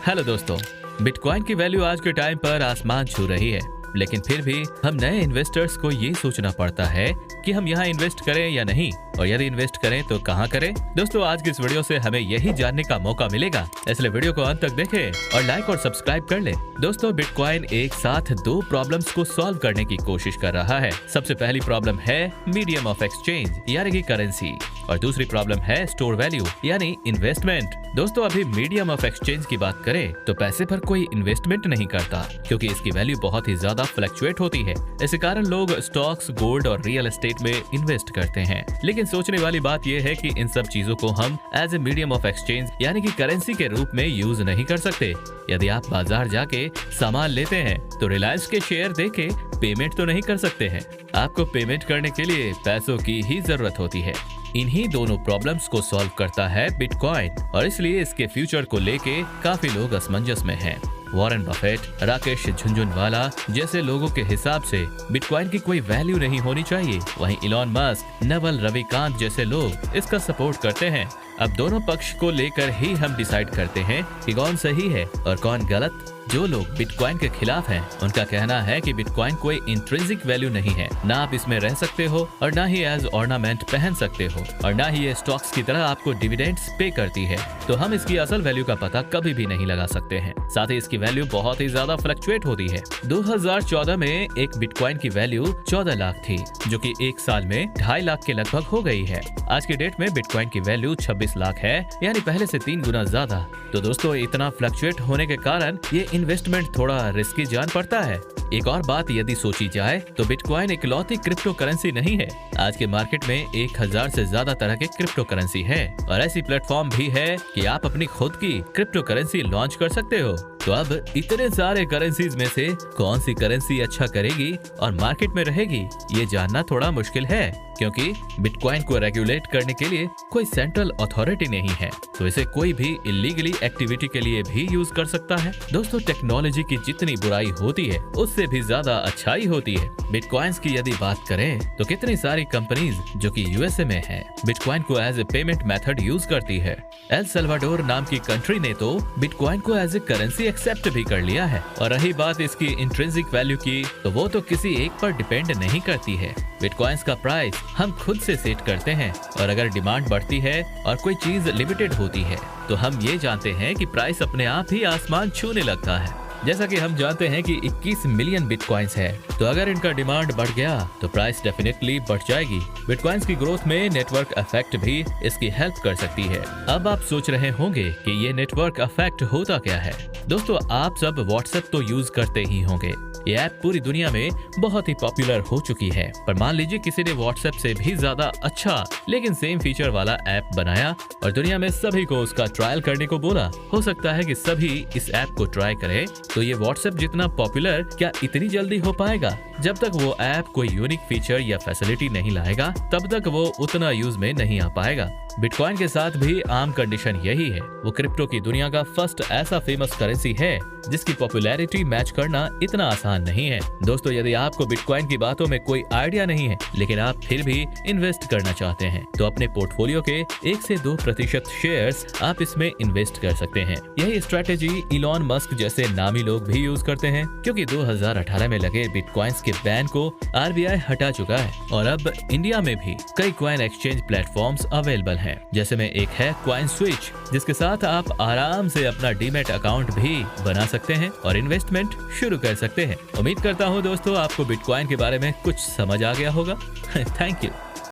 Hello दोस्तों, bitcoin की value आज के टाइम पर आसमान छू रही है, लेकिन फिर भी हम नए इन्वेस्टर्स को ये सोचना पड़ता है कि हम यहाँ इन्वेस्ट करें या नहीं, और यदि इन्वेस्ट करें तो कहाँ करें। दोस्तों, आज की इस वीडियो से हमें यही जानने का मौका मिलेगा, इसलिए वीडियो को अंत तक देखें और लाइक और सब्सक्राइब कर लें। दोस्तों, बिटकॉइन एक साथ दो प्रॉब्लम्स को सॉल्व करने की कोशिश कर रहा है। सबसे पहली प्रॉब्लम है मीडियम ऑफ एक्सचेंज यानी कि करेंसी, और दूसरी प्रॉब्लम है स्टोर वैल्यू यानी इन्वेस्टमेंट। दोस्तों, अभी मीडियम ऑफ एक्सचेंज की बात करें तो पैसे पर कोई इन्वेस्टमेंट नहीं करता, क्योंकि इसकी वैल्यू बहुत ही ज्यादा फ्लक्चुएट होती है। इसी कारण लोग स्टॉक्स, गोल्ड और रियल एस्टेट में इन्वेस्ट करते हैं। लेकिन सोचने वाली बात यह है कि इन सब चीजों को हम as a medium of exchange यानी कि करेंसी के रूप में यूज नहीं कर सकते। यदि आप बाजार जाके सामान लेते हैं तो रिलायंस के शेयर देके पेमेंट तो नहीं कर सकते हैं। आपको पेमेंट करने के लिए पैसों की ही जरूरत होती है। इन्हीं दोनों प्रॉब्लम्स को सॉल्व करता है बिटकॉइन, और इसलिए इसके फ्यूचर को लेके काफी लोग असमंजस में हैं। वॉरेन बफेट, राकेश झुनझुनवाला जैसे लोगों के हिसाब से बिटकॉइन की कोई वैल्यू नहीं होनी चाहिए। वहीं इलॉन मस्क, नवल रविकांत जैसे लोग इसका सपोर्ट करते हैं। अब दोनों पक्ष को लेकर ही हम डिसाइड करते हैं कि कौन सही है और कौन गलत। जो लोग बिटकॉइन के खिलाफ हैं, उनका कहना है कि बिटकॉइन कोई इंट्रिंसिक वैल्यू नहीं है, ना आप इसमें रह सकते हो और ना ही एज ऑर्नामेंट पहन सकते हो, और ना ही ये स्टॉक्स की तरह आपको डिविडेंड्स पे करती है, तो हम इसकी असल वैल्यू का पता कभी भी नहीं लगा सकते हैं। साथ ही इसकी वैल्यू बहुत ही ज्यादा फ्लक्चुएट होती है। 2014 में एक बिटकॉइन की वैल्यू 14 लाख थी, जो कि एक साल में 2.5 लाख के लगभग हो गई है। आज के डेट में बिटकॉइन की वैल्यू 26 लाख है, यानी पहले से 3 गुना ज्यादा। तो दोस्तों, इतना फ्लक्चुएट होने के कारण ये इन्वेस्टमेंट थोड़ा रिस्की जान पड़ता है। एक और बात यदि सोची जाए तो बिटकॉइन इकलौती क्रिप्टो करेंसी नहीं है। आज के मार्केट में 1000 से ज्यादा तरह के क्रिप्टो करेंसी है, और ऐसी प्लेटफॉर्म भी है कि आप अपनी खुद की क्रिप्टो करेंसी लॉन्च कर सकते हो। तो अब इतने सारे करेंसीज में से कौन सी करेंसी अच्छा करेगी और मार्केट में रहेगी, ये जानना थोड़ा मुश्किल है, क्योंकि बिटकॉइन को रेगुलेट करने के लिए कोई सेंट्रल अथॉरिटी नहीं है, तो इसे कोई भी इलीगली एक्टिविटी के लिए भी यूज कर सकता है। दोस्तों, टेक्नोलॉजी की जितनी बुराई होती है उससे भी ज्यादा अच्छाई होती है। बिटकॉइंस की यदि बात करें तो कितनी सारी कंपनीज जो कि यूएसए में है, बिटकॉइन को as a payment method use करती है। एल सल्वाडोर नाम की कंट्री ने तो बिटकॉइन को एज ए करेंसी एक्सेप्ट भी कर लिया है। और रही बात इसकी इंट्रिंसिक वैल्यू की, तो वो तो किसी एक पर डिपेंड नहीं करती है। बिटकॉइंस का प्राइस हम खुद से सेट करते हैं, और अगर डिमांड बढ़ती है और कोई चीज लिमिटेड होती है तो हम ये जानते हैं कि प्राइस अपने आप ही आसमान छूने लगता है। जैसा कि हम जानते हैं कि 21 मिलियन बिटकॉइंस है, तो अगर इनका डिमांड बढ़ गया तो प्राइस डेफिनेटली बढ़ जाएगी। बिटकॉइंस की ग्रोथ में नेटवर्क इफेक्ट भी इसकी हेल्प कर सकती है। अब आप सोच रहे होंगे कि ये नेटवर्क इफेक्ट होता क्या है। दोस्तों, आप सब व्हाट्सएप तो यूज करते ही होंगे। ये ऐप पूरी दुनिया में बहुत ही पॉपुलर हो चुकी है, पर मान लीजिए किसी ने व्हाट्सएप से भी ज्यादा अच्छा लेकिन सेम फीचर वाला ऐप बनाया और दुनिया में सभी को उसका ट्रायल करने को बोला। हो सकता है कि सभी इस ऐप को ट्राई करें, तो ये व्हाट्सएप जितना पॉपुलर क्या इतनी जल्दी हो पाएगा? जब तक वो ऐप कोई यूनिक फीचर या फैसिलिटी नहीं लाएगा, तब तक वो उतना यूज में नहीं आ पाएगा। बिटकॉइन के साथ भी आम कंडीशन यही है। वो क्रिप्टो की दुनिया का फर्स्ट ऐसा फेमस करेंसी है जिसकी पॉपुलैरिटी मैच करना इतना आसान नहीं है। दोस्तों, यदि आपको बिटकॉइन की बातों में कोई आइडिया नहीं है, लेकिन आप फिर भी इन्वेस्ट करना चाहते हैं, तो अपने पोर्टफोलियो के 1 से 2% शेयर्स आप इसमें इन्वेस्ट कर सकते हैं। यही स्ट्रेटेजी इलॉन मस्क जैसे नामी लोग भी यूज करते हैं, क्योंकि 2018 में लगे बिटकॉइंस के बैन को आरबीआई हटा चुका है, और अब इंडिया में भी कई कॉइन एक्सचेंज प्लेटफॉर्म्स अवेलेबल हैं। जैसे में एक है कॉइन स्विच, जिसके साथ आप आराम से अपना डीमैट अकाउंट भी बना सकते हैं और इन्वेस्टमेंट शुरू कर सकते हैं। उम्मीद करता हूँ दोस्तों, आपको बिटकॉइन के बारे में कुछ समझ आ गया होगा। Thank you.